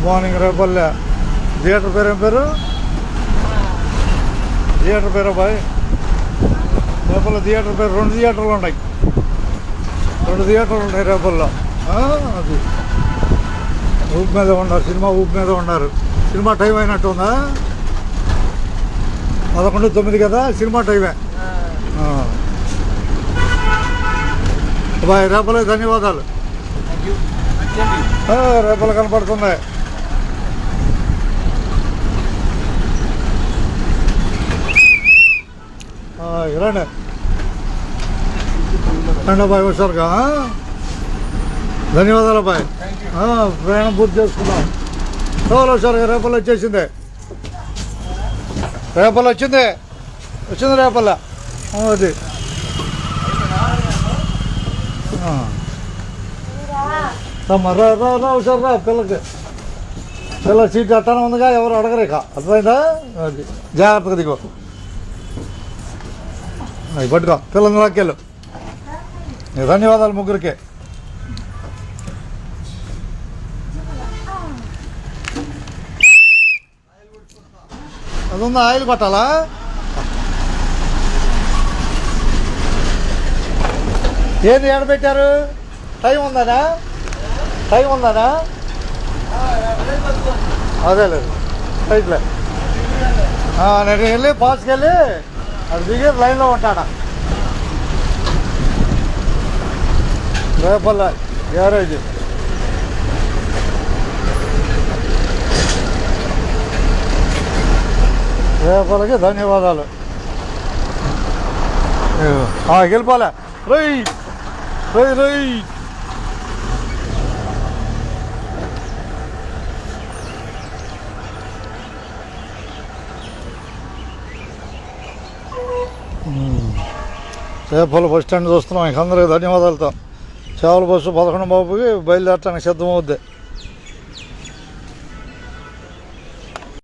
Morning Repalle theatre పేరు ఏం పేరు? థియేటర్ పేరు బాయ్ రేపల్లో థియేటర్ పేరు. 2 థియేటర్లు ఉన్నాయి, 2 థియేటర్లు ఉన్నాయి రేపల్లో. అది ఊపి మీద ఉన్నారు, సినిమా ఊపి మీద ఉన్నారు. సినిమా టైం అయినట్టు ఉందా? 11:09 కదా, సినిమా టైమే. బాయ్ రేపలే ధన్యవాదాలు. రేపలు కనపడుతున్నాయి. రండి రండి అబ్బాయి, హుషారుగా. ధన్యవాదాలు అబ్బాయి. ప్రయాణం పూర్తి చేసుకున్నాం. చాలా హుషారుగా. రేపల్లో వచ్చేసింది, రేపల్లో వచ్చింది రేపల్ల. అది రా హుషారు రా. పిల్ల సీట్ అట్టానే ఉందిగా, ఎవరు అడగరు ఇక. అర్థమైందా? అది జాగ్రత్తగా దిగో. అవి పట్టుకో, పిల్లల్ని లాక్కెళ్ళు. ధన్యవాదాలు ముగ్గురికి. అది ఉందా, ఆయిల్ కొట్టాలా? ఏంది ఏడ పెట్టారు? టైం ఉందానా? అదే లేదు రైట్లే. నేను వెళ్ళి పాస్కి వెళ్ళి అది దిగి లైన్లో ఉంటాడా. రేపల్ల గ్యారేజ్. రేపల్లకి ధన్యవాదాలు. వెళ్ళిపోలే. Right right right. Repalle bus stand చూస్తున్నాం. ఇంక అందరికి ధన్యవాదాలతో. చేవల బస్సు 11 బాబుకి బయలుదేరటానికి సిద్ధమవుద్ది.